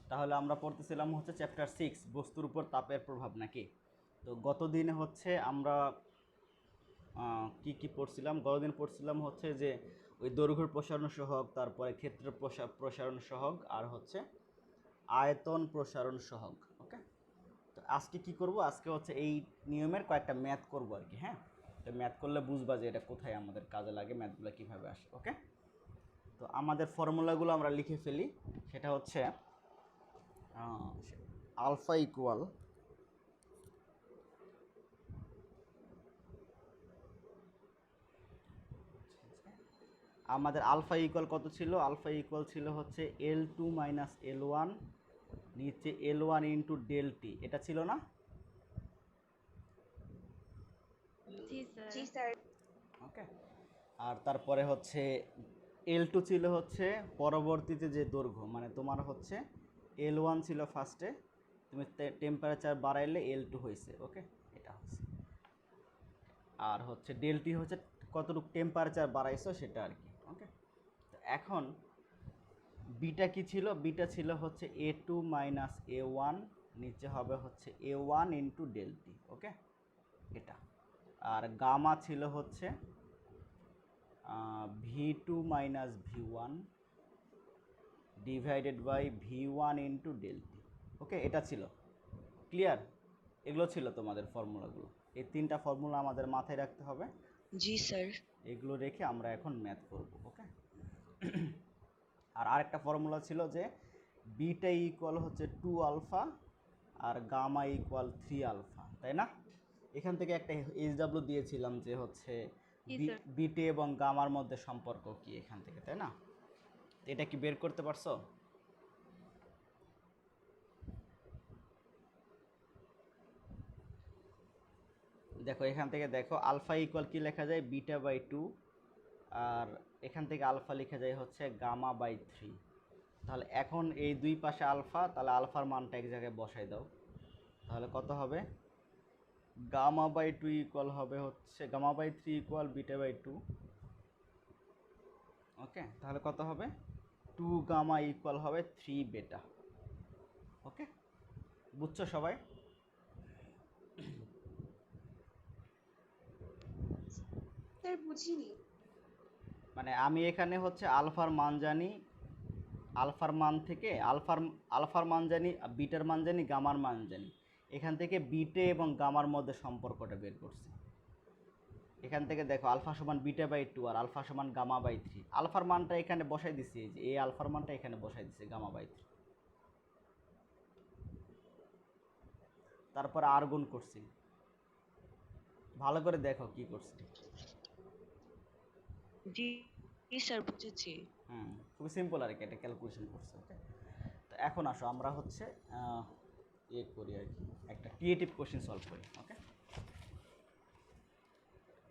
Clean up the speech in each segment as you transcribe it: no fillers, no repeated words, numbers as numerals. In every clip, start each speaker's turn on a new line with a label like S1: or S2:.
S1: তাহলে আমরা পড়তেছিলাম হচ্ছে চ্যাপ্টার 6 বস্তুর উপর তাপের প্রভাব নাকি। তো গত দিনে হচ্ছে আমরা কি পড়ছিলাম, গতদিন পড়ছিলাম হচ্ছে যে ওই দৈর্ঘ্য প্রসারণ সহগ, তারপরে ক্ষেত্র প্রসারণ সহগ, আর হচ্ছে আয়তন প্রসারণ সহগ। ওকে, তো আজকে কি করব, আজকে হচ্ছে এই নিয়মের কয়েকটা ম্যাথ করব আর কি। হ্যাঁ, তো ম্যাথ করলে বুঝবা যে এটা কোথায় আমাদের কাজে লাগে, ম্যাথগুলো কীভাবে আসে। ওকে, তো আমাদের ফর্মুলাগুলো আমরা লিখে ফেলি। সেটা হচ্ছে আলফা ইকুয়াল আমাদের আলফা ইকুয়াল কত ছিল, আলফা ইকুয়াল ছিল হচ্ছে L2 মাইনাস L1 নিচে L1 ইন্টু ডেল টি, এটা ছিল না?
S2: জি স্যার।
S1: ওকে, আর তারপরে হচ্ছে L2 ছিল হচ্ছে পরবর্তীতে যে দৈর্ঘ্য, মানে তোমার হচ্ছে L1 ছিল ফার্স্টে, তুমি টেম্পারেচার বাড়াইলে L2 হয়েছে। ওকে, এটা হচ্ছে, আর হচ্ছে ডেলটি হচ্ছে কতটুকু টেম্পারেচার বাড়াইছো সেটা আর কি। ওকে, তো এখন বিটা কি ছিল, বিটা ছিল হচ্ছে A2 মাইনাস A1 নিচে হবে হচ্ছে A1 ইন্টু ডেলটি। ওকে, এটা, আর গামা ছিল হচ্ছে V2 minus V1 divided by V1 into delta t. Okay, এটা ছিল ক্লিয়ার। এগুলো ছিল তোমাদের ফর্মুলাগুলো, এই তিনটা ফর্মুলা আমাদের মাথায় রাখতে হবে।
S2: জি স্যার।
S1: এগুলো রেখে আমরা এখন ম্যাথ করব। ওকে, আর আরেকটা ফর্মুলা ছিল যে বিটা ইকুয়াল হচ্ছে 2 আলফা আর গামা ইকুয়াল 3 আলফা, তাই না? এখান থেকে একটা এইচডাব্লিউ দিয়েছিলাম যে হচ্ছে বিটে এবং গামার মধ্যে সম্পর্ক কি, এখান থেকে, তাই না? এটা কি বের করতে পারছো? দেখো এখান থেকে দেখো আলফা ইকুয়াল কি লেখা যায়, বিটা বাই 2, আর এখান থেকে আলফা লেখা যায় হচ্ছে গামা বাই 3। তাহলে এখন এই দুই পাশে আলফা, তাহলে আলফার মানটা এক জায়গায় বসাই দাও, তাহলে কত হবে, গামা বাই 2 ইকুয়াল হবে হচ্ছে gamma by 3 equal beta by 2। Okay, তাহলে কত হবে, 2 গামা ইকুয়াল হবে 3 বেটা। ওকে, বুঝছো সবাই?
S2: স্যার বুঝিনি।
S1: মানে আমি এখানে হচ্ছে আলফার মান জানি, আলফার মান থেকে আলফার মান জানি, বিটার মান জানি, গামার মান জানি, এখান থেকে বিটে এবং গামার মধ্যে সম্পর্কটা বের করছি। এখান থেকে দেখো আলফা সমান বিটা বাই 2 আর আলফা সমান গামা বাই 3, আলফার মানটা এখানে বসাই দিছি, এই যে এই আলফার মানটা এখানে বসাই দিছি গামা বাই 3, তারপর আর গুণ করছি। ভালো করে দেখো কি করছি।
S2: জি স্যার বুঝেছি।
S1: খুবই সিম্পল আর কি, এটা ক্যালকুলেশন করছে। ওকে, তো এখন আসো আমরা হচ্ছে ইয়ে করি আর কি, একটা ক্রিয়েটিভ কোশ্চেন সলভ করি। ওকে,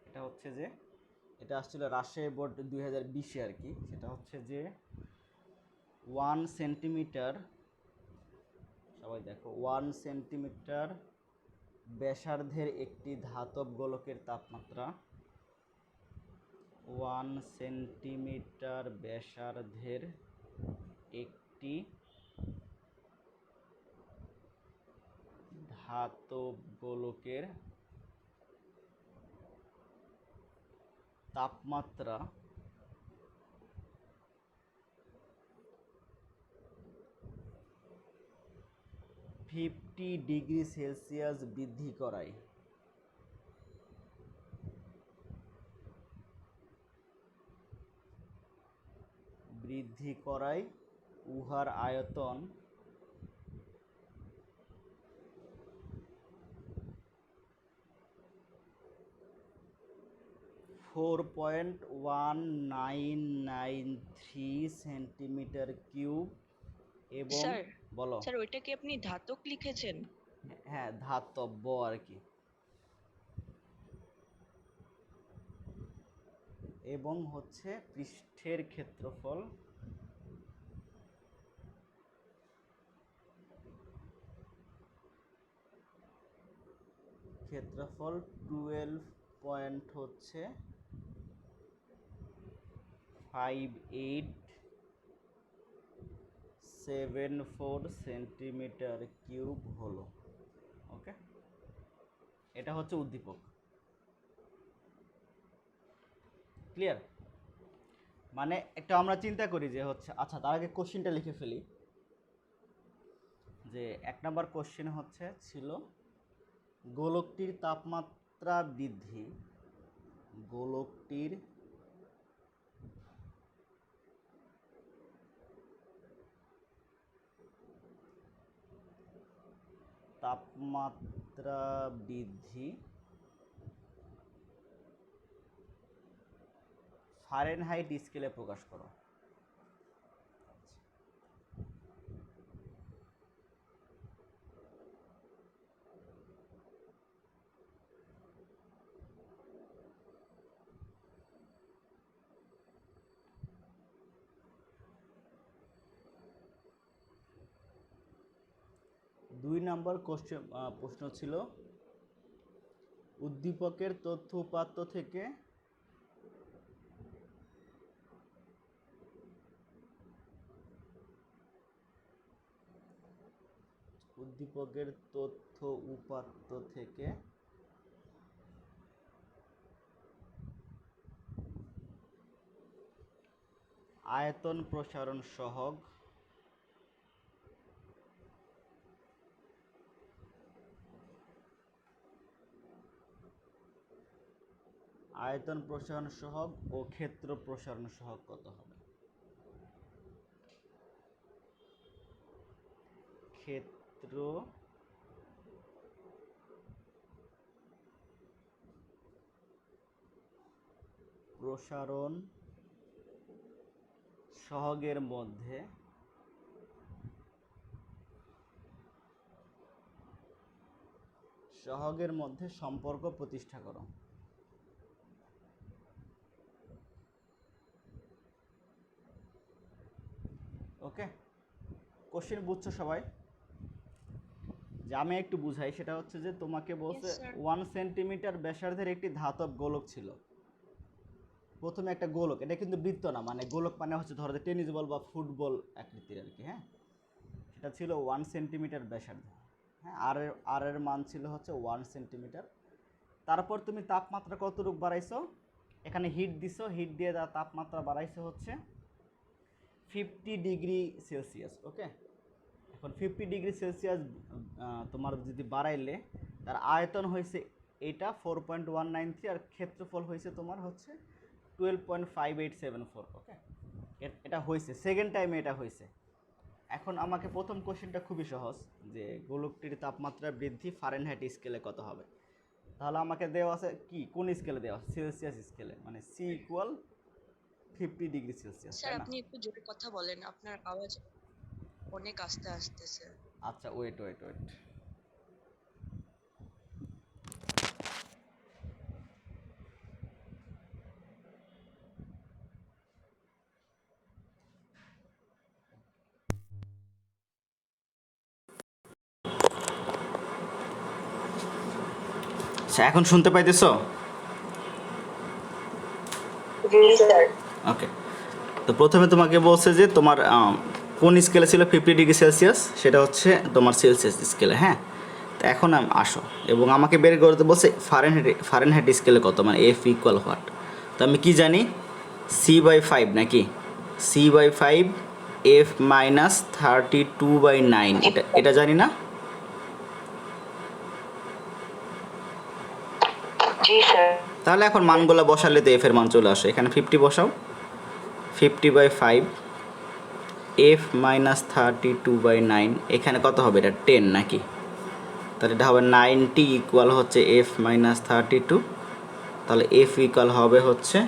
S1: এটা হচ্ছে যে এটা আসছিল রাজশাহী বোর্ড 2020-এ আর কি। সেটা হচ্ছে যে 1 সেন্টিমিটার, সবাই দেখো, 1 সেন্টিমিটার ব্যাসার্ধের একটি ধাতব গোলকের তাপমাত্রা, 1 সেন্টিমিটার ব্যাসার্ধের একটি ধাতব গোলকের তাপমাত্রা 50 ডিগ্রি সেলসিয়াস বৃদ্ধি করায় উহার আয়তন 4.1993 সেন্টিমিটার কিউব এবং
S2: স্যার,
S1: বলো।
S2: স্যার ওইটা কি আপনি ধাতব লিখেছেন?
S1: হ্যাঁ, ধাতব্য আর কি। এবং হচ্ছে পৃষ্ঠের ক্ষেত্রফল ক্ষেত্রফল 12 পয়েন্ট হচ্ছে 58 74 সেন্টিমিটার কিউব হলো। ওকে, এটা হচ্ছে উদ্দীপক। ক্লিয়ার? মানে একটা আমরা চিন্তা করি যে হচ্ছে, আচ্ছা তার আগে কোশ্চেনটা লিখে ফেলি। যে 1 নম্বর কোশ্চেন হচ্ছে ছিল গোলকটির তাপমাত্রা বৃদ্ধি, গোলকটির তাপমাত্রা বৃদ্ধি ফারেনহাইট স্কেলে প্রকাশ করো। 2 নম্বর প্রশ্ন ছিল উদ্দীপকের তথ্য উপাত্ত থেকে আয়তন প্রসারণ সহগ ও ক্ষেত্র প্রসারণ সহগ কত হবে? ক্ষেত্র প্রসারণ সহগের মধ্যে সম্পর্ক প্রতিষ্ঠা করো। ওকে, কোশ্চেন বুঝছো সবাই? যে আমি একটু বুঝাই, সেটা হচ্ছে যে তোমাকে বলছে 1 সেন্টিমিটার ব্যাসার্ধের একটি ধাতব গোলক ছিল। প্রথমে একটা গোলক, এটা কিন্তু বৃত্ত না, মানে গোলক মানে হচ্ছে ধরো যে টেনিস বল বা ফুটবল আকৃতির আর কি। হ্যাঁ, সেটা ছিল 1 সেন্টিমিটার ব্যাসার্ধ। হ্যাঁ, আর এর মান ছিল হচ্ছে 1 সেন্টিমিটার। তারপর তুমি তাপমাত্রা কতটুকু বাড়াইছো? এখানে হিট দিছো, হিট দিয়ে তার তাপমাত্রা বাড়াইছো হচ্ছে 50 ডিগ্রি সেলসিয়াস। ওকে, এখন 50 ডিগ্রি সেলসিয়াস তোমার যদি বাড়াইলে তার আয়তন হয়েছে এটা 4.193, আর ক্ষেত্রফল হয়েছে তোমার হচ্ছে 12.5874। ওকে, এটা হয়েছে সেকেন্ড টাইমে, এটা হয়েছে। এখন আমাকে প্রথম কোশ্চেনটা খুবই সহজ, যে গোলকটির তাপমাত্রা বৃদ্ধি ফারেনহাইট স্কেলে কত হবে? তাহলে আমাকে দেওয়া আছে কি, কোন স্কেলে দেওয়া আছে? সেলসিয়াস স্কেলে, মানে C equal 50 degree Celsius.
S2: Sir আপনি একটু জোরে কথা বলেন, আপনার আওয়াজ অনেক আস্তে আসতেছে।
S1: আচ্ছা, ওয়েট। এখন শুনতে পাইতেছো? ওকে, তো প্রথমে তোমাকে বলছে যে তোমার কোন স্কেলে ছিল 50 ডিগ্রি সেলসিয়াস, সেটা হচ্ছে তোমার সেলসিয়াস স্কেলে। হ্যাঁ, তো এখন আসো এবং আমাকে বের করতে বলছে ফারেনহাইট স্কেলে কত, মানে এফ ইকুয়াল হোয়াট। তো আমি কি জানি, C/5 নাকি C/5 F মাইনাস 32/9, এটা জানি না? তাহলে এখন মানগুলো বসালে তো এফ এর মান চলে আসে। এখানে 50 বসাও, 50/5 F মাইনাস 32/9, এখানে কত হবে? এটা 10 নাকি? তাহলে এটা হবে 90 ইকুয়াল হচ্ছে F মাইনাস 32। তাহলে F ইকুয়াল হবে হচ্ছে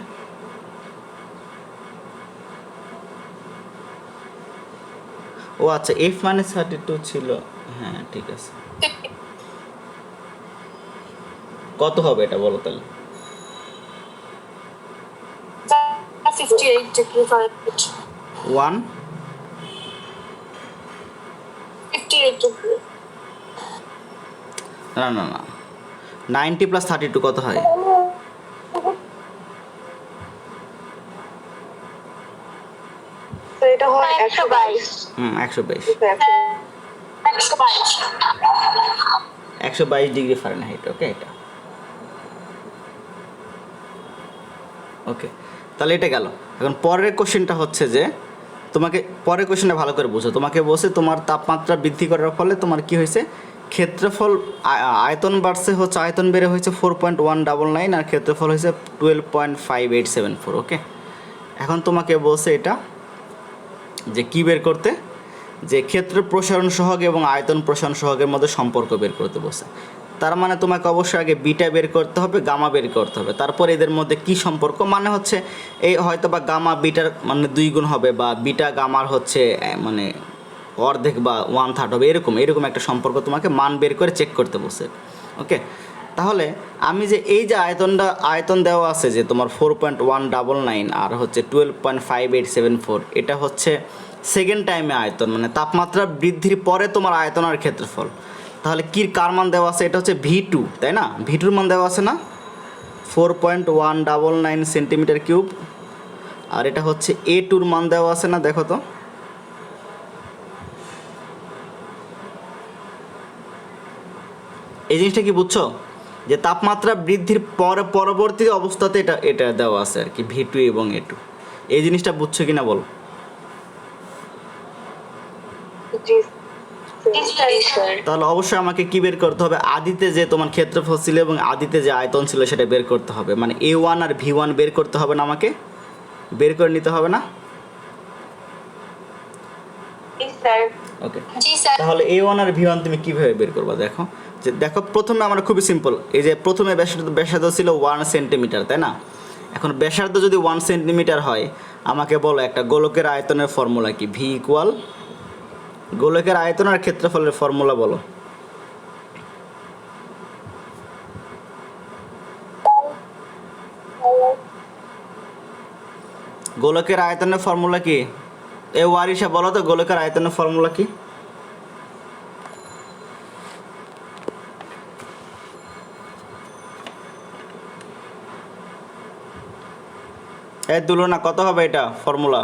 S1: ও আচ্ছা, F মাইনাস 32 ছিল। হ্যাঁ ঠিক আছে, কত হবে এটা বলো তাহলে?
S3: 58 degree Fahrenheit.
S1: 1
S3: 58 degree.
S1: না 90 প্লাস 32 কত হয়?
S3: তো এটা হয় 122
S1: 122
S3: 122
S1: 122 ডিগ্রি ফারেনহাইট। ওকে, এটা ওকে, তাহলে এটা গেল। এখন পরের কোশ্চেনটা হচ্ছে যে তোমাকে পরের কোশ্চেনটা ভালো করে বুঝো। তোমাকে বলছে তোমার তাপমাত্রা বৃদ্ধি করার ফলে তোমার কি হয়েছে, ক্ষেত্রফল আয়তন বাড়ছে হচ্ছে, আয়তন বেড়ে হয়েছে 4.199 আর ক্ষেত্রফল হয়েছে 12.5874। ওকে, এখন তোমাকে বলছে এটা যে কি বের করতে, যে ক্ষেত্র প্রসারণ সহগ এবং আয়তন প্রসারণ সহগের মধ্যে সম্পর্ক বের করতে বলছে। তার মানে তোমাকে অবশ্যই আগে বিটা বের করতে হবে, গামা বের করতে হবে, তারপর এদের মধ্যে কি সম্পর্ক, মানে হচ্ছে এই হয়তো বা গামা বিটার মানে 2 গুণ হবে, বা বিটা গামার হচ্ছে মানে অর্ধেক বা 1/3 হবে, এরকম একটা সম্পর্ক তোমাকে মান বের করে চেক করতে বলছে। ওকে, তাহলে আমি যে এই যে আয়তন দেওয়া আছে যে তোমার 4.199 আর হচ্ছে 12.5874, এটা হচ্ছে সেকেন্ড টাইমে আয়তন, মানে তাপমাত্রা বৃদ্ধির পরে তোমার আয়তন আর ক্ষেত্রফল। তাহলে কার মান দেওয়া আছে, এটা হচ্ছে V2, তাই না? V2 মান দেওয়া আছে না, 4.199 সেন্টিমিটার কিউব। আর এটা হচ্ছে A2 মান দেওয়া আছে না, দেখো তো। এই জিনিসটা কি বুঝছো, যে তাপমাত্রা বৃদ্ধির পরবর্তী অবস্থাতে এটা দেওয়া আছে আর কি, V2 এবং A2। এই জিনিসটা বুঝছো কিনা বলো। তাহলে অবশ্যই আমাকে কি বের করতে হবে, আদিতে যে তোমার ক্ষেত্রফল ছিল এবং আদিতে যে আয়তন ছিল সেটা বের করতে হবে, মানে A1 আর V1 বের করতে হবে না, আমাকে বের করে নিতে হবে না। ওকে, তাহলে A1 আর V1 তুমি কিভাবে বের করবা, দেখো প্রথমে আমরা খুবই সিম্পল, এই যে প্রথমে ব্যাসার্ধ ছিল 1 সেন্টিমিটার, তাই না? এখন ব্যাসার্ধ যদি 1 সেন্টিমিটার হয়, আমাকে বলো একটা গোলকের আয়তনের ফর্মুলা কি, V ইকুয়াল গোলকের আয়তন আর ক্ষেত্রফলের ফর্মুলা বলো। গোলকের আয়তনের ফর্মুলা কি, এ ওয়ারিশা বলো তো, গোলকের আয়তনের ফর্মুলা কি? এই তুলনা কত হবে এটা ফর্মুলা?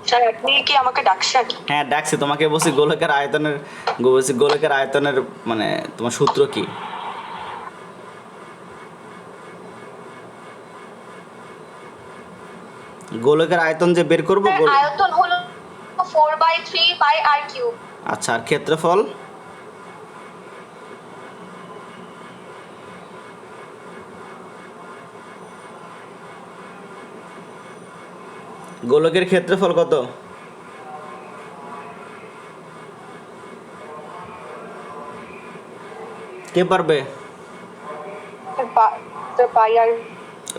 S3: স্যার আপনি কি আমাকে ডাকছেন?
S1: হ্যাঁ ডাকছি, তোমাকে বলছি গোলকের আয়তনের মানে তোমার সূত্র কি? গোলকের আয়তন যে বের করবো,
S3: আয়তন হলো 4/3 পাই আর কিউব।
S1: আচ্ছা, আর ক্ষেত্রফল? গোলকের ক্ষেত্রফল কত? কে পারবে?
S3: পাই আর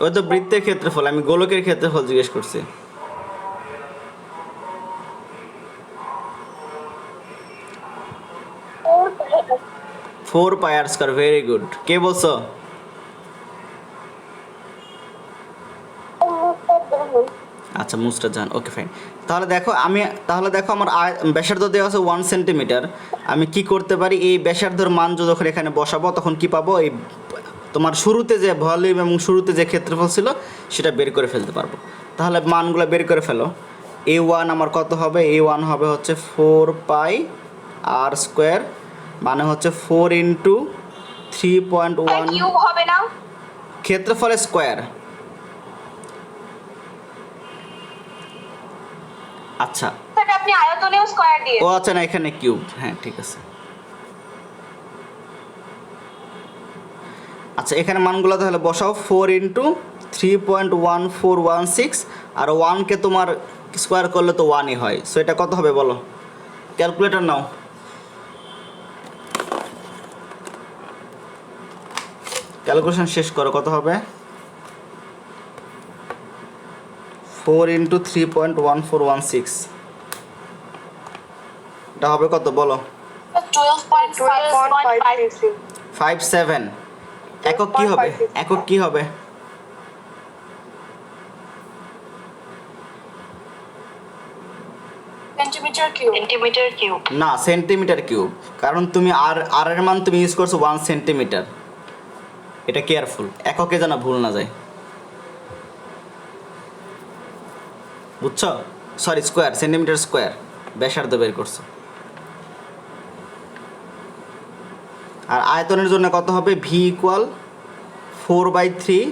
S1: ওই তো বৃত্তের ক্ষেত্রফল, আমি গোলকের ক্ষেত্রফল জিজ্ঞেস করছি। ফোর পাই আর স্কয়ার, ভেরি গুড। কে বলছো? আচ্ছা, মুস্তাজান, ওকে ফাইন। তাহলে দেখো আমার ব্যাসার্ধ দেওয়া আছে 1 সেন্টিমিটার। আমি কি করতে পারি, এই ব্যাসার্ধর মান যখন এখানে বসাবো তখন কি পাবো, এই তোমার শুরুতে যে ভলিউম এবং শুরুতে যে ক্ষেত্রফল ছিল সেটা বের করে ফেলতে পারবো। তাহলে মানগুলো বের করে ফেলো। A1 আমার কত হবে, A1 হবে হচ্ছে 4 পাই আর স্কোয়ার, মানে হচ্ছে 4 ইন্টু 3.1
S3: কিউব হবে না,
S1: ক্ষেত্রফলের স্কোয়ার। আচ্ছা,
S3: স্যার আপনি আয়তনেও স্কয়ার দিয়ে।
S1: ও আচ্ছা, না এখানে কিউব, হ্যাঁ ঠিক আছে। আচ্ছা, এখানে মানগুলো তাহলে বসাও, 4 ইন্টু 3.1416, আর 1কে তোমার স্কোয়ার করলে তো 1ই হয়, সো এটা কত হবে বলো, ক্যালকুলেটর নাও। ক্যালকুলেশন শেষ করো, কত হবে? 4 ইন্টু 3.1416, এটা হবে কত বলো? 57। একক কি হবে, একক কি হবে?
S3: Centimetre cube.
S1: না, সেন্টিমিটার কিউব, কারণ তুমি আর এর মান তুমি ইউজ করছো 1 সেন্টিমিটার। এটা কেয়ারফুল, এককে যেন ভুল না যায়, বুঝছো? সরি স্কোয়ার, সেন্টিমিটার স্কোয়ার ব্যাসার্ধ বের করছো। আর আয়তনের জন্য কত হবে? ভি ইকুয়াল 4/3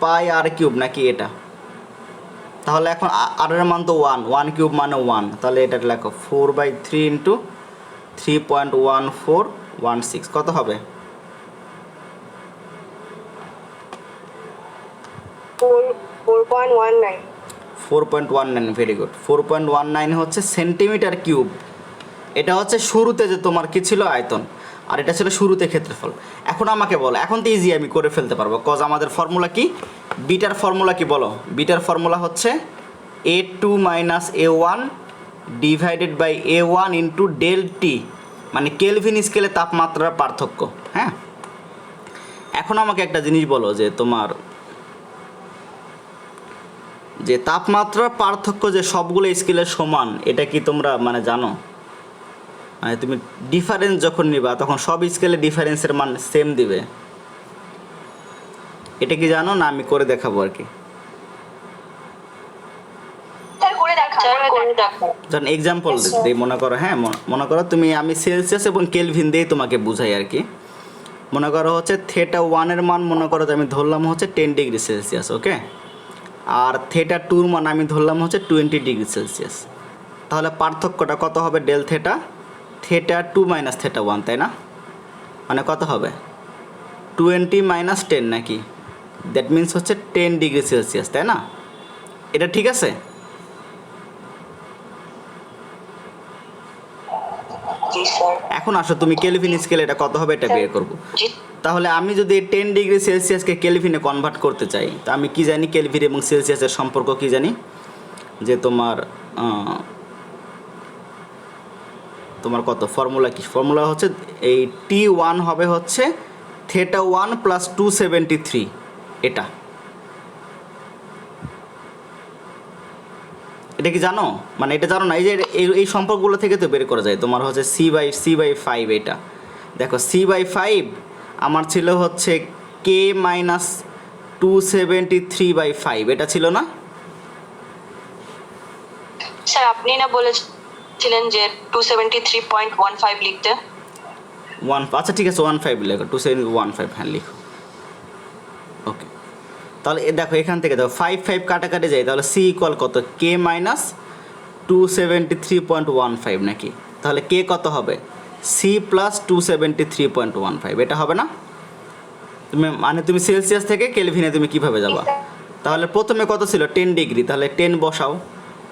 S1: পাই আর কিউব নাকি এটা? তাহলে এখন আর এর মান তো 1 কিউব মানে 1, তাহলে এটা লেখো 4/3 ইন্টু 3.1416 কত হবে?
S3: 4.19.
S1: 4.19, ভেরি গুড। 4.19 হচ্ছে সেন্টিমিটার কিউব। এটা হচ্ছে শুরুতে যে তোমার কি ছিল আয়তন, আর এটা ছিল শুরুতে ক্ষেত্রফল। এখন আমাকে বলো, এখন তো ইজি আমি করে ফেলতে পারবো, কজ আমাদের ফর্মুলা কি? বিটার ফর্মুলা কি বলো? বিটার ফর্মুলা হচ্ছে A2 minus A1 divided by A1 into del T, মানে কেলভিন স্কেলে তাপমাত্রার পার্থক্য। হ্যাঁ, এখন আমাকে একটা জিনিস বলো যে তোমার যে তাপমাত্রার পার্থক্য যে সবগুলো স্কেলের সমান, এটা কি তোমরা মানে জানো? মানে তুমি ডিফারেন্স যখন নিবা তখন সব স্কেলে ডিফারেন্সের মান সেম দিবে, এটা কি জানো না? আমি করে দেখাবো আর কি।
S3: স্যার করে দেখান।
S1: যখন এক্সাম্পল দিই, মনে করো, হ্যাঁ মনে করো তুমি, আমি সেলসিয়াস এবং কেলভিন দিয়ে তোমাকে বুঝাই আর কি। মনে করো হচ্ছে থেটা 1-এর মান মনে করো যে আমি ধরলাম হচ্ছে 10 ডিগ্রি সেলসিয়াস, ওকে। আর থেটা 2-র মান আমি ধরলাম হচ্ছে 20 ডিগ্রি সেলসিয়াস। তাহলে পার্থক্যটা কত হবে? Del theta, theta 2 minus theta 1, তাই না? মানে কত হবে? 20 মাইনাস 10 নাকি? দ্যাট মিন্স হচ্ছে 10 ডিগ্রি সেলসিয়াস, তাই না? এটা ঠিক আছে?
S3: জি স্যার।
S1: এখন আসো তুমি কেলভিন স্কেলে এটা কত হবে এটা বের করবো। তাহলে আমি যদি 10 ডিগ্রি সেলসিয়াসকে কেলভিনে কনভার্ট করতে চাই, তা আমি কি জানি কেলভিন এবং সেলসিয়াসের সম্পর্ক কি জানি? যে তোমার তোমার কত ফর্মুলা কি? ফর্মুলা হচ্ছে এই T1 হবে হচ্ছে থেটা 1 প্লাস 273, এটা এটা কি জানো? মানে এটা জানো না? এই যে এই সম্পর্কগুলো থেকে তো বের করা যায়। তোমার হচ্ছে C/5, এটা দেখো C/5 আমার ছিল হচ্ছে K মাইনাস 273/5, এটা ছিল না?
S3: স্যার আপনি না বলেছিলেন যে 273.15 লিখতে?
S1: আচ্ছা ঠিক আছে, 15 লেখো, 273.15, হ্যাঁ লিখো, ওকে। তাহলে দেখো এখান থেকে দেখো 5 কাটাকাটি যায়, তাহলে সি ইকুয়াল কত? কে মাইনাস 273.15 নাকি? তাহলে কে কত হবে? সি প্লাস 273.15, এটা হবে না? তুমি মানে তুমি সেলসিয়াস থেকে কেলভিনে তুমি কিভাবে যাবা? তাহলে প্রথমে কত ছিল? 10 ডিগ্রি, তাহলে 10 বসাও,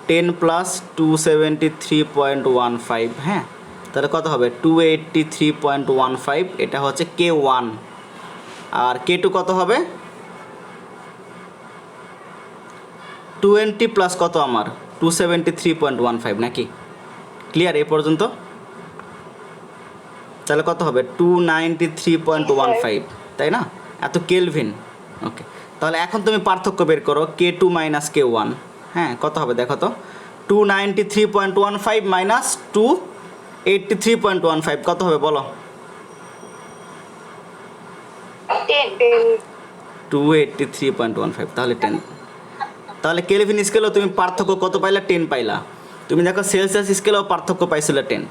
S1: 10 প্লাস 273.15, হ্যাঁ, তাহলে কত হবে? 283.15, এটা হচ্ছে K1। আর K2 কত হবে? 20 প্লাস কত আমার? 273.15 নাকি? ক্লিয়ার এই পর্যন্ত? তাহলে কত হবে? 293.15, তাই না? এত কেলভিন, ওকে। তাহলে এখন তুমি পার্থক্য বের করো, K2 মাইনাস K1, হ্যাঁ কত হবে দেখো তো? 293.15 মাইনাস 283.15 কত হবে বলো? 283.15, তাহলে 10। তাহলে কেলভিন স্কেলেও তুমি পার্থক্য কত পাইলা? 10 পাইলা। তুমি দেখো সেলসিয়াস স্কেলেও পার্থক্য পাইছিল 10।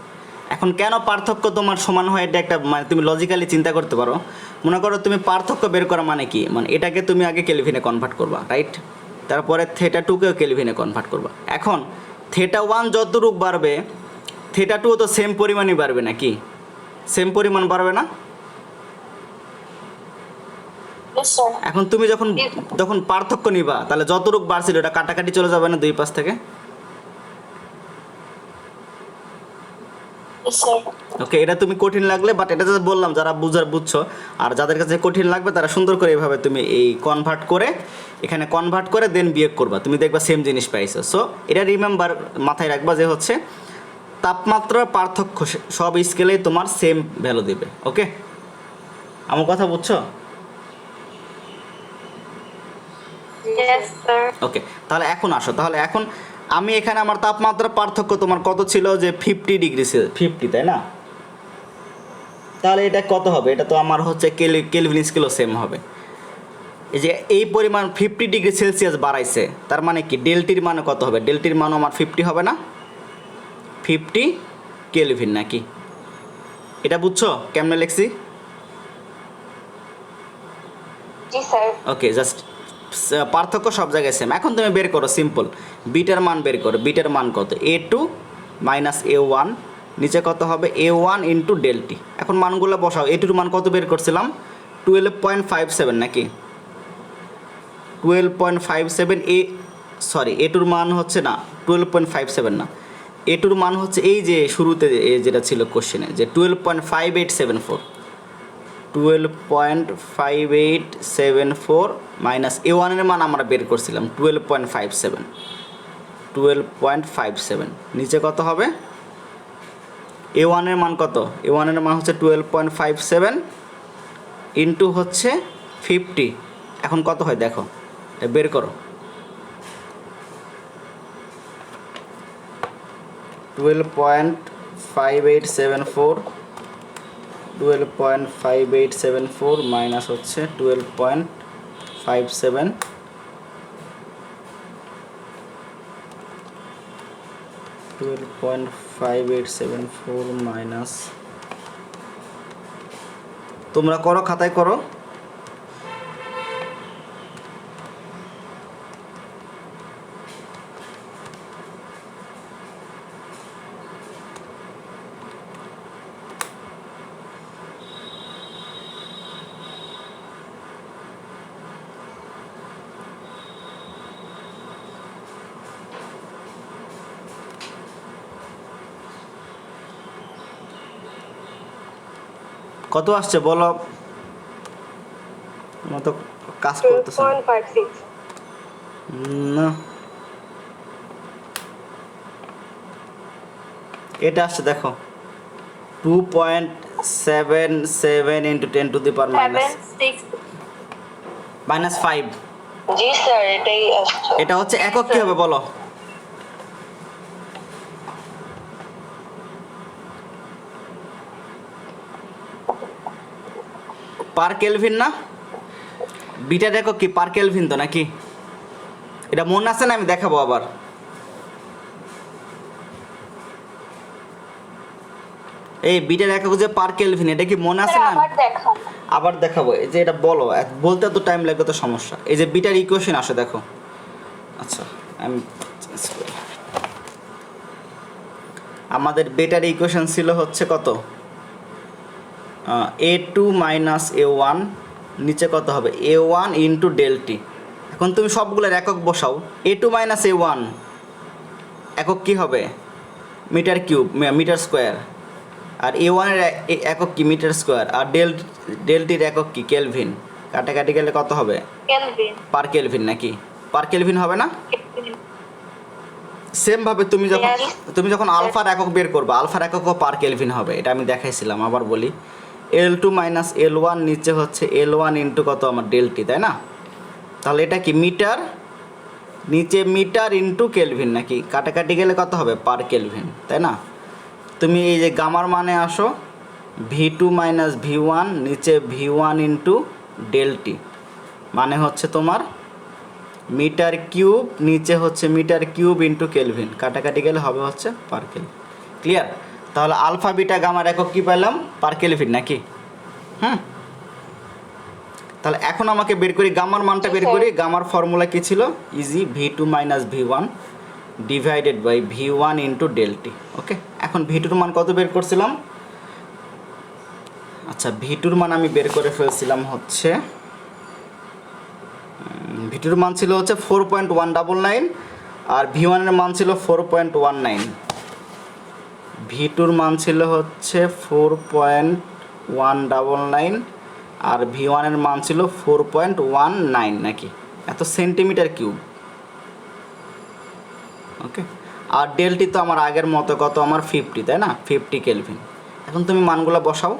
S1: এখন কেন পার্থক্য তোমার সমান হয়, এটা একটা মানে তুমি লজিক্যালি চিন্তা করতে পারো। মনে করো তুমি পার্থক্য বের করা মানে কি, মানে এটাকে তুমি আগে কেলভিনে কনভার্ট করবা, রাইট? তারপরে থেটা 2কেও কেলভিনে কনভার্ট করবা। এখন থেটা 1 যতটুক বাড়বে, থেটা 2 তো সেম পরিমাণই বাড়বে নাকি? সেম পরিমাণ বাড়বে না? এখন তুমি যখন পার্থক্য নিবা, তাহলে যতটুক বাড়ছিল ওটা কাটাকাটি চলে যাবে না দুই পাশ থেকে? ওকে, এটা তুমি কঠিন লাগলে, বাট এটা just বললাম যারা বুঝছো, আর যাদের কাছে কঠিন লাগবে তারা সুন্দর করে এইভাবে তুমি এই কনভার্ট করে, এখানে কনভার্ট করে দেন বিয়োগ করবা, তুমি দেখবা সেম জিনিস পাইছো। সো এটা রিমেম্বার, মাথায় রাখবা যে হচ্ছে তাপমাত্রার পার্থক্য সব স্কেলেই তোমার সেম ভ্যালু দিবে, ওকে? আমার কথা বুঝছো? ওকে, তাহলে এখন আসো, তাহলে এখন আমি এখানে আমার তাপমাত্রার পার্থক্য তোমার কত ছিল? যে 50 ডিগ্রি 50, তাই না? তাহলে এটা কত হবে? এটা তো আমার হচ্ছে কেলভিন স্কেলও সেম হবে। এই যে এই পরিমাণ 50 ডিগ্রি সেলসিয়াস বাড়াইছে, তার মানে কি ডেলটির মান কত হবে? ডেলটির মান আমার 50 হবে না? 50 কেলভিন নাকি? এটা বুঝছো কেমনে লিখছি?
S3: জি স্যার।
S1: ওকে, জাস্ট পার্থক্য সব জায়গায় সেম। এখন তুমি বের করো সিম্পল, বিটার মান বের করো। বিটার মান কত? A2 মাইনাস A1, নিচে কত হবে? A1 into ডেলটি। এখন মানগুলো বসাও। A2 মান কত বের করছিলাম? 12.57 নাকি? 12.57 সরি A2 মান হচ্ছে না 12.57 না, A2 মান হচ্ছে এই যে শুরুতে যেটা ছিল কোশ্চেনে, যে 12.5874, 12.5874 মাইনাস A1 এর মান আমরা বের করছিলাম 12.57, 12.57 নিচে কত হবে? A1 এর মান কত? A1 এর মান হচ্ছে 12.57 ইন্টু হচ্ছে 50। এখন কত হয় দেখো, এটা বের করো। 12.5874, 12.5874 মাইনাস হচ্ছে 12.57, 12.5874 মাইনাস, তোমরা করো, খাতায় করো। কত আসছে বলো? আমার তো কাজ করতেছে না।
S3: 12.56।
S1: না, এটা আসছে দেখো 2.77 into 10 to the power minus 5।
S3: G sir, এটাই আসছে।
S1: এটা হচ্ছে একক কি হবে বলো? পার কেলভিন না? বিটার একক কি পার কেলভিন তো নাকি? এটা মনে আছে না? আমি দেখাবো আবার। এই বিটার একক যে পার কেলভিন, এটা কি মনে আছে না? আবার দেখাবো। এই যে এটা বলো, বলতে তো টাইম লাগবে, তো সমস্যা। এই যে বিটার ইকুয়েশন আসে দেখো। আচ্ছা, আমি আমাদের বেটার ইকুয়েশন ছিল হচ্ছে কত? A2 মাইনাস A1, নিচে কত হবে? A1 into ডেলটি। এখন তুমি সবগুলোর একক বসাও। A2 মাইনাস A1 একক কি হবে? Metre cube, metre square. আর A1 এর একক কি? Metre square. আর ডেলটির একক কি? কেলভিন। কাটাকাটি গেলে কত হবে?
S3: কেলভিন।
S1: পার কেলভিন নাকি? পার কেলভিন হবে না? সেম ভাবে তুমি যখন আলফার একক বের করবে, আলফার এককও পার কেলভিন হবে। এটা আমি দেখাইছিলাম, আবার বলি। L2 মাইনাস L1, নিচে হচ্ছে L1 ইন্টু কত আমার? ডেলটি, তাই না? তাহলে এটা কি? মিটার, নিচে মিটার ইন্টু কেলভিন নাকি? কাটাকাটি গেলে কত হবে? পার কেলভিন, তাই না? তুমি এই যে গামার মানে আসো, V2 মাইনাস V1, নিচে V1 ইন্টু ডেলটি, মানে হচ্ছে তোমার মিটার কিউব, নিচে হচ্ছে মিটার কিউব ইন্টু কেলভিন, কাটাকাটি গেলে হবে হচ্ছে পার কেলভিন। ক্লিয়ার? তাহলে আলফা বিটা গামার একক কী পেলাম? পার কেলভিন নাকি? তাহলে এখন আমাকে বের করি গামার মানটা বের করি। গামার ফর্মুলা কী ছিল? Easy, V2 minus V1 divided by V1 into delta t. Okay, এখন V2 মান কত বের করছিলাম? আচ্ছা, V2 মান আমি বের করে ফেলছিলাম হচ্ছে, V2 মান ছিল হচ্ছে 4.199, আর V1 এর মান ছিল 4.19। V2 মান ছিল হচ্ছে 4.199 আর V1 এর মান ছিল 4.19 নাকি? এত সেন্টিমিটার কিউব। ওকে, আর ডেলটি তো আমার আগের মতো কত? আমার 50, তাই না? 50 কেলভিন। এখন তুমি মানগুলো বসাও।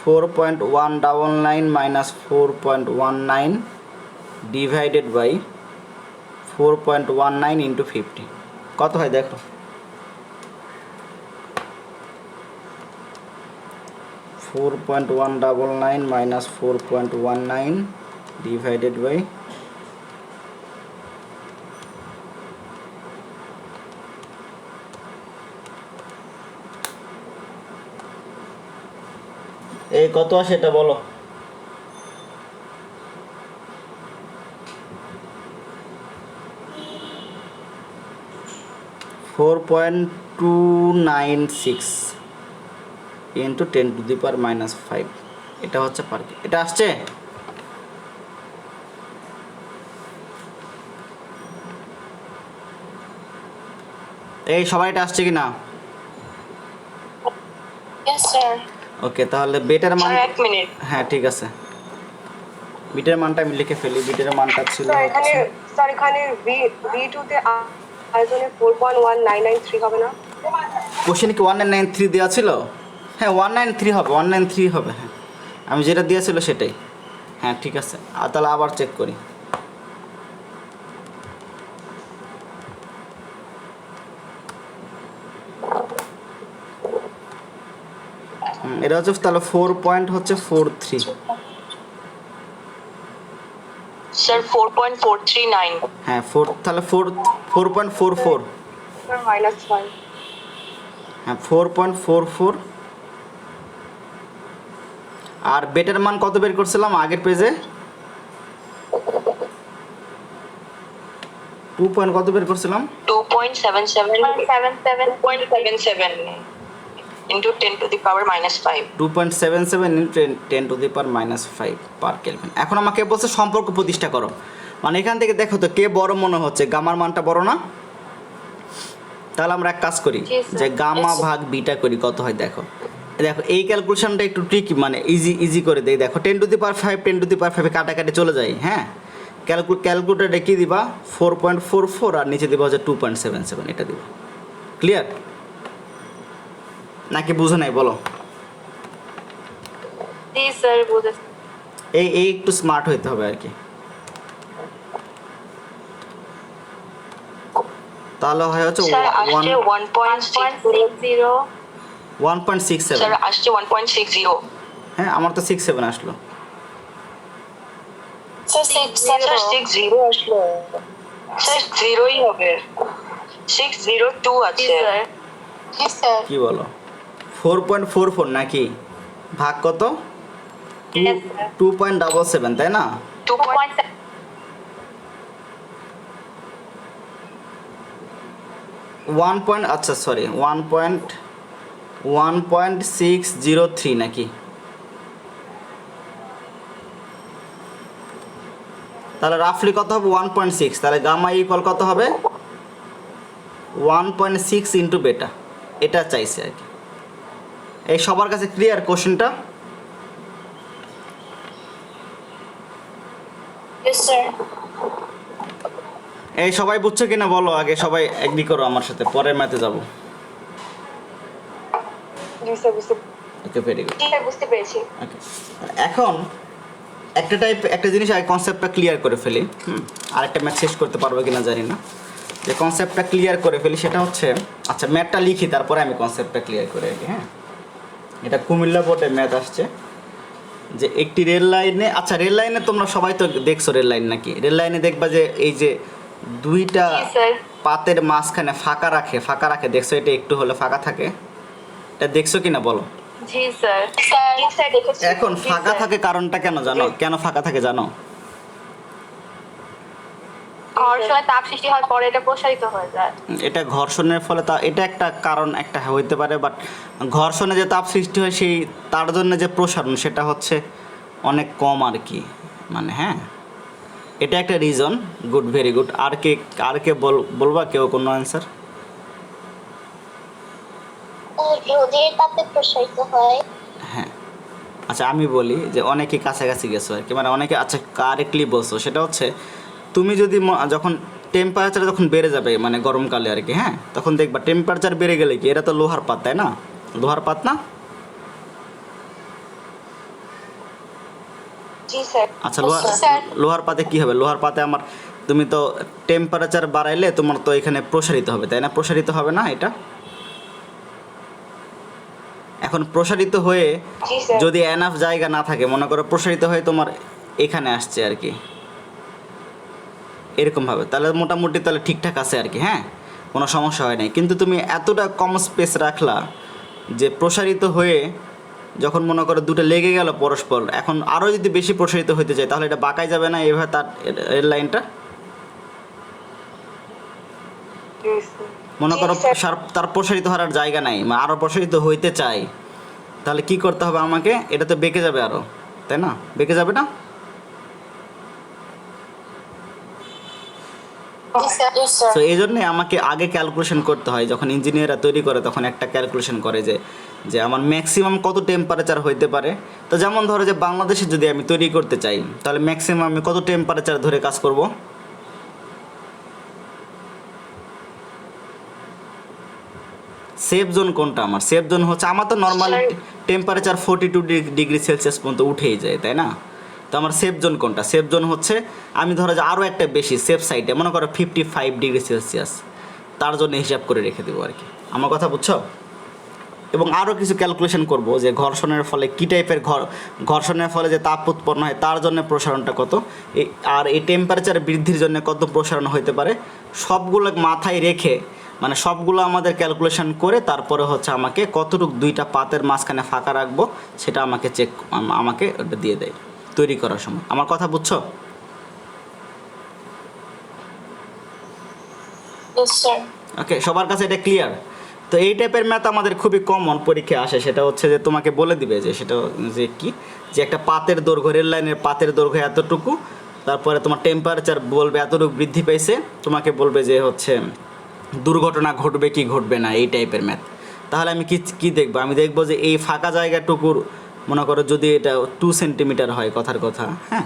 S1: 4.199 মাইনাস 4.19 ডিভাইডেড বাই 4.19 ইন্টু 50 কত হয় দেখো? 4.199 মাইনাস 4.19 ডিভাইডেড বাই এই কত আসে এটা বলো। 4.296 ইন্টু 10⁻⁻5 এটা হচ্ছে পার কে। এটা আসছে? এই সবাইটা আসছে কি না?
S3: Yes, sir.
S1: ওকে, তাহলে বেটার মান,
S2: স্যার 1 মিনিট।
S1: হ্যাঁ ঠিক আছে, বিটের মানটা আমি লিখে ফেলি। বিটের মানটা ছিল
S4: এখানে V2 তে আয়তনে 4.1993 হবে না?
S1: কোশ্চেনে কি 1993 দেওয়া ছিল? হ্যাঁ 193 হবে, 193 হবে। হ্যাঁ আমি যেটা দিয়েছিল সেটাই। হ্যাঁ ঠিক আছে, আর তাহলে আবার চেক করি। এটা হচ্ছে তাহলে 4.43।
S2: স্যার 4.439।
S1: হ্যাঁ তাহলে 4.44।
S4: -5
S1: হ্যাঁ 4.44। আর বেটার মান কত বের করছিলাম আগের পেজে? 2 পয়েন্ট কত বের করছিলাম?
S2: 2.77 into 10⁻⁻5।
S1: 2.77 into 10⁻⁻5 per kelvin. এখন আমাকে বলছে সম্পর্ক প্রতিষ্ঠা করো, মানে এখান থেকে দেখো তো কে বড় মনে হচ্ছে, গামার মানটা বড় না? তাহলে আমরা এক কাজ করি, যে গামা ভাগ বিটা করি, কত হয় দেখো। দেখো এই ক্যালকুলেশনটা একটু ট্রিকি, মানে ইজি করে দেই। দেখো 10⁻5 10⁻5 কাটাকাটি চলে যায়। হ্যাঁ ক্যালকুলেটারে কি দিবা? 4.44 আর নিচে দিবা হচ্ছে 2.77, এটা দিবা। ক্লিয়ার নাকি বুঝো নাই বলো?
S3: জি স্যার, বুঝেছি।
S1: এই একটু স্মার্ট হইতে হবে আর কি। তাহলে হয় হচ্ছে
S2: স্যার আসছে 1.60।
S1: 1.67।
S2: স্যার আসছে 1.60।
S1: হ্যাঁ আমার তো 67 আসলো।
S3: স্যার
S2: স্যার 60 আসলো। স্যার 0ই হবে। 602
S3: জি
S2: আছে।
S3: স্যার। জি স্যার।
S1: কি বলো? 4.44 নাকি? ভাগ কত?
S3: Yes, sir.
S1: 2.77, তাই না?
S2: 2.
S1: 1.603 নাকি? তাহলে রাফলি কত হবে? 1.6। তাহলে গামা ইকুয়াল কত হবে? 1.6 ইন্টু বেটা। এটা চাইছে আর কি। এই সবার কাছে ক্লিয়ার কোশ্চেনটা?
S3: Yes, sir.
S1: এই সবাই বুঝছো কিনা বলো আগে, সবাই এগ্রি করো আমার সাথে, পরের ম্যাথে যাব।
S4: জি স্যার,
S1: ওকে ভেরি গুড।
S4: বুঝতে পেরেছি।
S1: ওকে, এখন একটা জিনিস আগে কনসেপ্টটা ক্লিয়ার করে ফেলি। আরেকটা ম্যাথ শেষ করতে পারবো কিনা জানি না, যে কনসেপ্টটা ক্লিয়ার করে ফেলি সেটা হচ্ছে, আচ্ছা ম্যাথটা লিখি তারপরে আমি কনসেপ্টটা ক্লিয়ার করে রাখি। হ্যাঁ এটা কুমিল্লা বোর্ডে ম্যাথ আসছে, যে একটি রেল লাইনে, আচ্ছা রেল লাইনে তোমরা সবাই তো দেখছো রেল লাইন নাকি? রেল লাইনে দেখবা যে এই যে দুইটা
S3: জি স্যার।
S1: পাতের মাঝখানে ফাঁকা রাখে, দেখছো? এটা একটু হলে ফাঁকা থাকে, এটা দেখছো কিনা বলো?
S3: জি স্যার। স্যার, স্যার দেখেছি।
S1: এখন
S3: জি,
S1: ফাঁকা
S3: স্যার।
S1: থাকে কারণটা কেন জানো? কেন ফাঁকা থাকে জানো?
S3: ঘর্ষণে তাপ সৃষ্টি হওয়ার পরে এটা প্রসারিত হয়ে যায়।
S1: এটা ঘর্ষণের ফলে এটা একটা কারণ, একটা হইতে পারে, বাট ঘর্ষণে যে তাপ সৃষ্টি হয় সেই তার জন্য যে প্রসারণ সেটা হচ্ছে অনেক কম আর কি, মানে হ্যাঁ এটা একটা রিজন। Good, very good. আর কে বলবা কেউ কোনো অ্যান্সার?
S3: রোদের তাপে প্রসারিত হয়।
S1: হ্যাঁ আচ্ছা আমি বলি যে অনেকে কাছাকাছি গেছো আর কি, মানে অনেকে আচ্ছা কারেক্টলি বলছো। সেটা হচ্ছে তুমি যদি যখন টেম্পারেচার যখন বেড়ে যাবে, মানে গরমকালে আর কি, হ্যাঁ তখন দেখবা টেম্পারেচার বেড়ে গেলে কি, এরা তো লোহার পাত, তাই না? লোহার পাত না?
S3: জি স্যার।
S1: আচ্ছা
S3: স্যার।
S1: লোহার পাতে কি হবে? লোহার পাতে তুমি তো টেম্পারেচার বাড়াইলে তোমার তো এখানে প্রসারিত হবে, তাই না? প্রসারিত হবে না এটা? এখন প্রসারিত হয়ে
S3: জি স্যার।
S1: যদি এনাফ জায়গা না থাকে, মনে করো প্রসারিত হয়ে তোমার এখানে আসছে আর কি, এরকমভাবে। তাহলে মোটামুটি তাহলে ঠিকঠাক আছে আর কি, হ্যাঁ, কোনো সমস্যা হয় নাই। কিন্তু তুমি এতটা কম স্পেস রাখলা যে প্রসারিত হয়ে যখন মনে করো দুটো লেগে গেল পরস্পর, এখন আরও যদি বেশি প্রসারিত হতে চায় তাহলে এটা বাঁকাই যাবে না এইভাবে তার এর লাইনটা?
S4: জি স্যার।
S1: মনে করো
S4: জি, স্যার।
S1: তার প্রসারিত হওয়ার জায়গা নাই, আরও প্রসারিত হইতে চাই, তাহলে কি করতে হবে আমাকে? এটা তো বেঁকে যাবে আরও, তাই না? বেঁকে যাবে না? তো এই জন্যে আমাকে আগে ক্যালকুলেশন করতে হয়। যখন ইঞ্জিনিয়াররা তৈরি করে তখন একটা ক্যালকুলেশন করে যে যে আমার ম্যাক্সিমাম কত টেম্পারেচার হইতে পারে। তো যেমন ধরো যে বাংলাদেশে যদি আমি তৈরি করতে চাই তাহলে ম্যাক্সিমাম আমি কত টেম্পারেচার ধরে কাজ করব? সেফ জোন কোনটা আমার? সেফ জোন হচ্ছে আমার তো নর্মাল টেম্পারেচার 42 ডিগ্রি সেলসিয়াস পর্যন্ত উঠেই যায়, তাই না? তো আমার সেফ জোন কোনটা? সেফ জোন হচ্ছে আমি ধরো যে আরও একটা বেশি সেফ সাইডে মনে করো 55 ডিগ্রি সেলসিয়াস, তার জন্য হিসাব করে রেখে দেবো আর কি। আমার কথা বুঝছো? এবং আরও কিছু ক্যালকুলেশন করব যে ঘর্ষণের ফলে কী টাইপের ঘর্ষণের ফলে যে তাপ উৎপন্ন হয় তার জন্য প্রসারণটা কত, আর এই টেম্পারেচার বৃদ্ধির জন্য কত প্রসারণ হতে পারে, সবগুলো মাথায় রেখে মানে সবগুলো আমাদের ক্যালকুলেশন করে তারপরে হচ্ছে আমাকে কতটুকু দুইটা পাতের মাঝখানে ফাঁকা রাখবো সেটা আমাকে আমাকে ওটা দিয়ে দেয় তৈরি করার সময়। আমার কথা বুঝছো? ওকে, সবার কাছে এটা ক্লিয়ার? তো এই টাইপের ম্যাথ আমাদের খুবই কমন পরীক্ষায় আসে। সেটা হচ্ছে যে তোমাকে বলে দিবে যে সেটা যে কি, যে একটা পাতের দৈর্ঘ্য, রেল লাইনের পাতের দৈর্ঘ্য এতটুকু, তারপরে তোমার টেম্পারেচার বলবে এতটুকু বৃদ্ধি পেয়েছে, তোমাকে বলবে যে হচ্ছে দুর্ঘটনা ঘটবে কি ঘটবে না, এই টাইপের ম্যাথ। তাহলে আমি কি দেখবো? আমি দেখবো যে এই ফাঁকা জায়গাটুকুর মনে করো যদি এটা 2 সেন্টিমিটার হয়, কথার কথা, হ্যাঁ,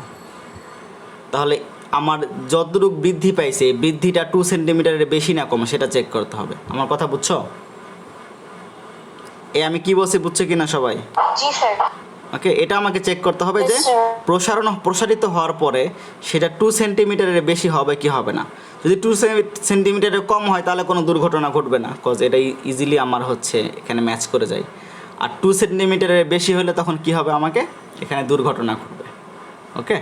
S1: তাহলে আমার যতটুকু বৃদ্ধি পাইছে এই বৃদ্ধিটা 2 সেন্টিমিটারের বেশি না কম সেটা চেক করতে হবে। আমার কথা বুঝছো? আমি কি বলছি বুঝছো কি না সবাই?
S3: জি স্যার।
S1: ওকে, এটা আমাকে চেক করতে হবে যে প্রসারিত হওয়ার পরে সেটা 2 সেন্টিমিটারের বেশি হবে কি হবে না। যদি 2 সেন্টিমিটারের কম হয় তাহলে কোনো দুর্ঘটনা ঘটবে না, কজ এটা ইজিলি আমার হচ্ছে এখানে ম্যাচ করে যায়। আর 2 সেন্টিমিটারের বেশি হলে তখন কি হবে, আমাকে এখানে দুর্ঘটনা ঘটবে। ওকে।